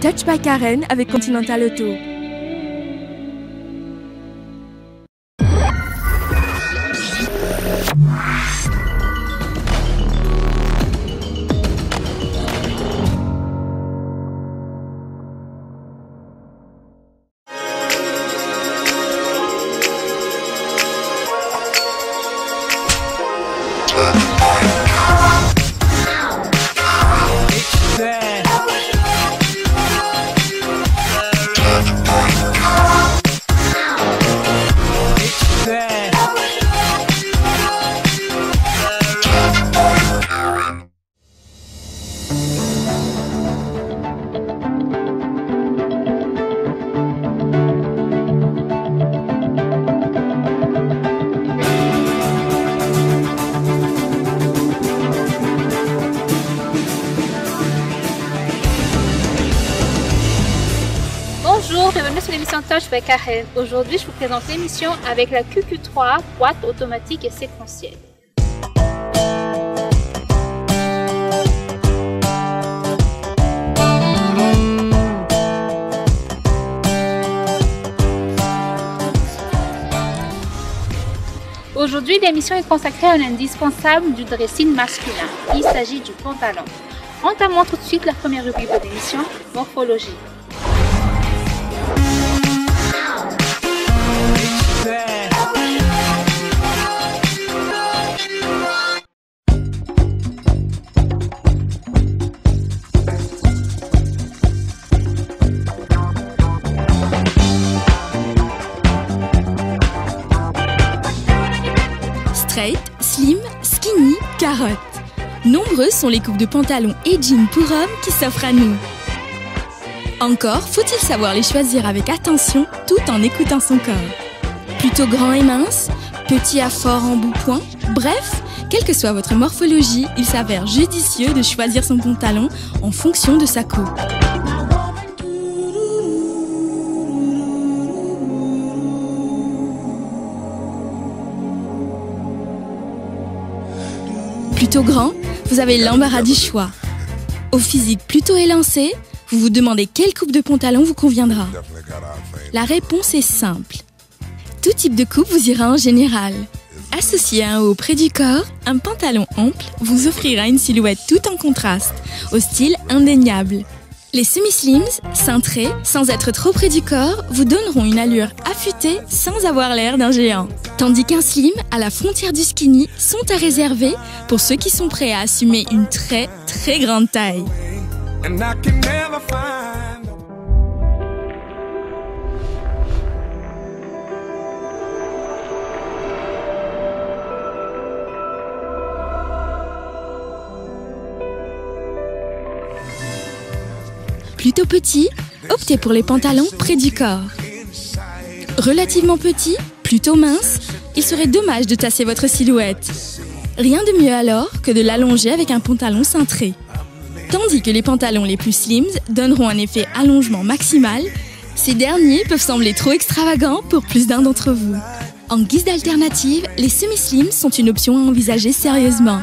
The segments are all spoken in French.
Touch by Karen avec Continental Auto. Bonjour, bienvenue sur l'émission Touch by Karen. Aujourd'hui, je vous présente l'émission avec la QQ3, boîte automatique et séquentielle. Aujourd'hui, l'émission est consacrée à un indispensable du dressing masculin. Il s'agit du pantalon. Entamons tout de suite la première rubrique de l'émission, morphologie. Straight, slim, skinny, carotte. Nombreuses sont les coupes de pantalons et jeans pour hommes qui s'offrent à nous. Encore faut-il savoir les choisir avec attention tout en écoutant son corps. Plutôt grand et mince, petit à fort en bout-point, bref, quelle que soit votre morphologie, il s'avère judicieux de choisir son pantalon en fonction de sa coupe. Plutôt grand, vous avez l'embarras du choix. Au physique plutôt élancé, vous vous demandez quelle coupe de pantalon vous conviendra. La réponse est simple. Tout type de coupe vous ira en général. Associé à un haut près du corps, un pantalon ample vous offrira une silhouette tout en contraste, au style indéniable. Les semi-slims, cintrés, sans être trop près du corps, vous donneront une allure affûtée sans avoir l'air d'un géant. Tandis qu'un slim, à la frontière du skinny, sont à réserver pour ceux qui sont prêts à assumer une très très grande taille. Plutôt petit, optez pour les pantalons près du corps. Relativement petit, plutôt mince, il serait dommage de tasser votre silhouette. Rien de mieux alors que de l'allonger avec un pantalon cintré. Tandis que les pantalons les plus slims donneront un effet allongement maximal, ces derniers peuvent sembler trop extravagants pour plus d'un d'entre vous. En guise d'alternative, les semi-slims sont une option à envisager sérieusement,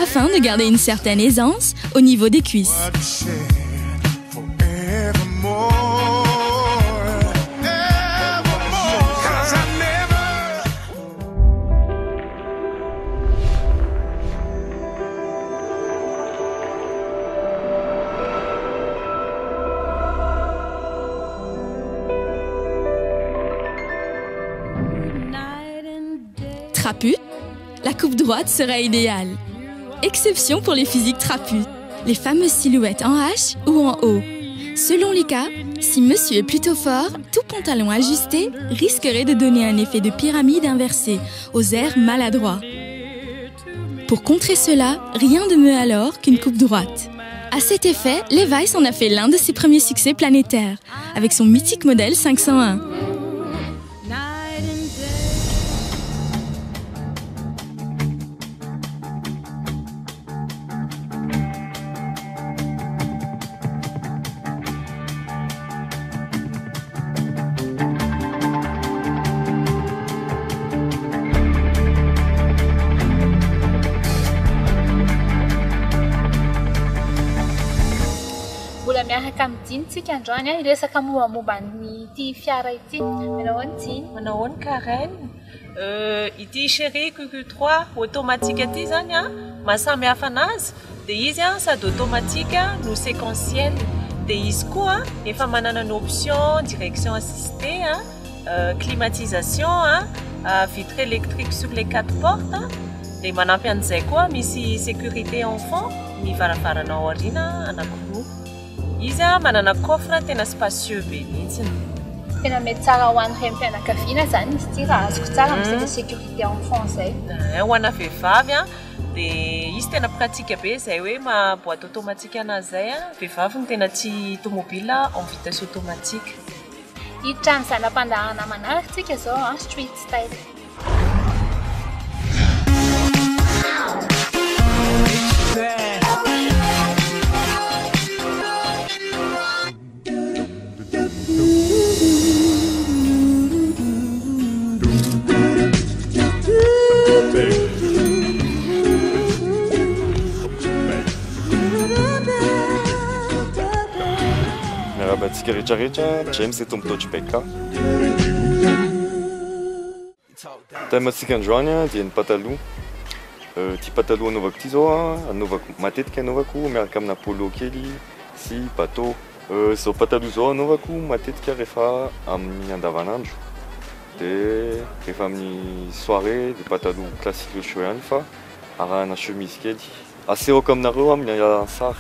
afin de garder une certaine aisance au niveau des cuisses. Trapu, la coupe droite sera idéale. Exception pour les physiques trapus, les fameuses silhouettes en H ou en O. Selon les cas, si monsieur est plutôt fort, tout pantalon ajusté risquerait de donner un effet de pyramide inversée, aux airs maladroits. Pour contrer cela, rien de mieux alors qu'une coupe droite. À cet effet, Levi's en a fait l'un de ses premiers succès planétaires, avec son mythique modèle 501. miaraka midinitsika androany hiresaka mombamomba ny fiara ity. Manao ity. Manao Karen. Ity Chery QQ3 automatique ity zany mahasamy hafa anazy dia izy sady automatique no séquentiel dia izy koa efa manana ny option direction assistée, climatisation, vitre électrique sur les 4 portes dia manampy an'izay koa misy sécurité enfant ny varavarana aoriana anankiroa. Izy manana coffre tena spacieux be mihitsiny. Tena mety tsara ho an'ny renim-pianakaviana zany izy ity raha azoko tsara misy sécurité enfant zay. Ho ana vehivavy dia izy tena pratique be izay hoe boîte automatique anazy zay vehivavy no tena tia tomobile en vitesse automatique. Hiditra amin'izany am-pandahana manaraka zao street style. Miarabantsika rehetrarehetra, James eto mitotry beka. Temantsika androany dia ny pataloha. Ty pataloha anaovako ity zao matetika anaovako miaraka amina polo kely sy bateau. Zao pataloha zao anaovako matetika rehefa amin'ny andavanandro. Dia rehefa amin'ny soirée dia pataloha classique show ihany fa arahana chemise kely. Asehoko aminareo amin'ny sary.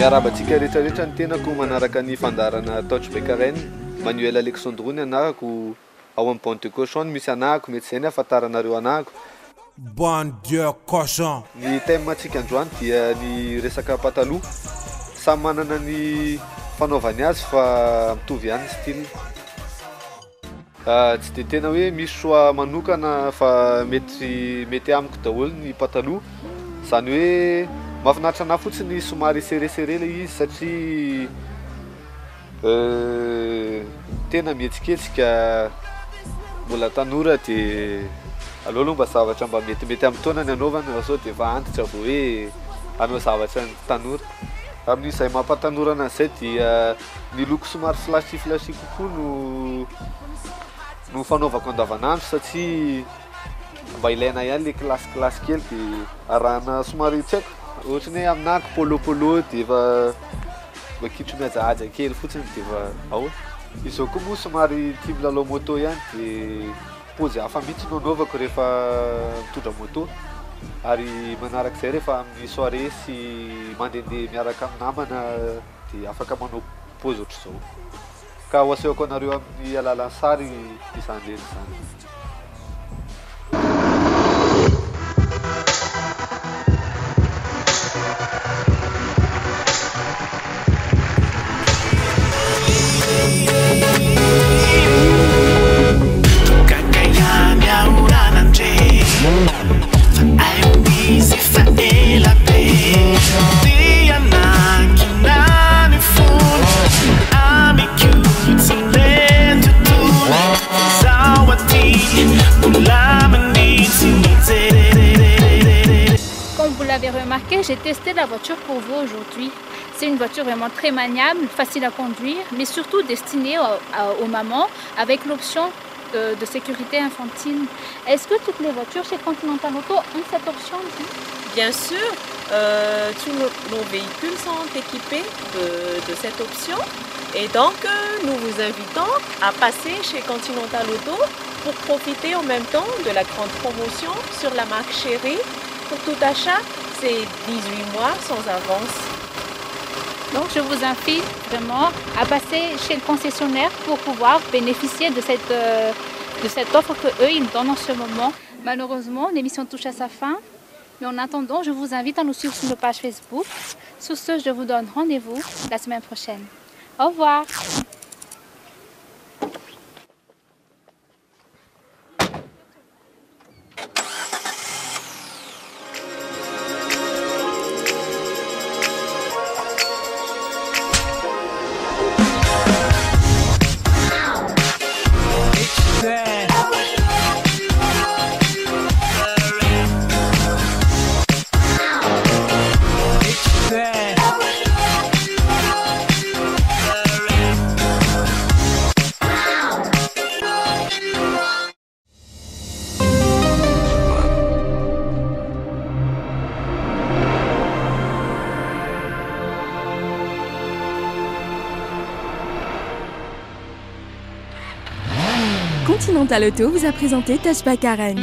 Miarabantsika rehetrarehetra ny tenako manaraka ny fandarana Touch be Karen. Manuel Alexandrony anahako ao amin'ny Bande de Cochon misy anahako mety izay ny ahafantaranareo anahako. Bande de Cochon. Ny thème antsika androany dia ny resaka pataloha. Samy manana ny fanaovany azy fa mitovy ihany style. Tsy dia tena hoe misy choix manokana fa mety amiko daholo ny pataloha. Zany hoe mahafinaritra anahy fotsiny somary serré le izy satria tena mihetsiketsika mbola tanora dia aleo aloha mba zavatra mba metimety amin'ny taona ny anaovana sao dia efa antitra vao hoe anao zavatra ny tanora. Amin'izay mampatanora anazy izay dia ny loko somary flashy kokoa no fanaovako andavanandro satria mba ilaina ihany le classe kely dia arahana somary tsy haiko. Ohatrany hoe aminahako polo dia efa kitro mihajahaja kely fotsiny dia efa ao. Izao koa moa somary tia milalao moto ihany dia pôzy hafa mihitsy no anaovako rehefa mitondra moto. Ary manarak'izay rehefa amin'ny soirée sy mandehandeha miaraka amin'ny namana dia afaka manao pôzy ohatr'izao. Ka ho asehoko anareo amin'ny alalan'ny sary izany reny izany. Comme vous l'avez remarqué, j'ai testé la voiture pour vous aujourd'hui. C'est une voiture vraiment très maniable, facile à conduire, mais surtout destinée aux mamans avec l'option de sécurité infantile. Est-ce que toutes les voitures chez Continental Auto ont cette option? Bien sûr, tous nos véhicules sont équipés de cette option. Et donc, nous vous invitons à passer chez Continental Auto pour profiter en même temps de la grande promotion sur la marque Chery. Pour tout achat, c'est 18 mois sans avance. Donc je vous invite vraiment à passer chez le concessionnaire pour pouvoir bénéficier de cette offre qu'eux ils donnent en ce moment. Malheureusement, l'émission touche à sa fin. Mais en attendant, je vous invite à nous suivre sur nos pages Facebook. Sur ce, je vous donne rendez-vous la semaine prochaine. Au revoir. Continental Auto vous a présenté Touchback Karen.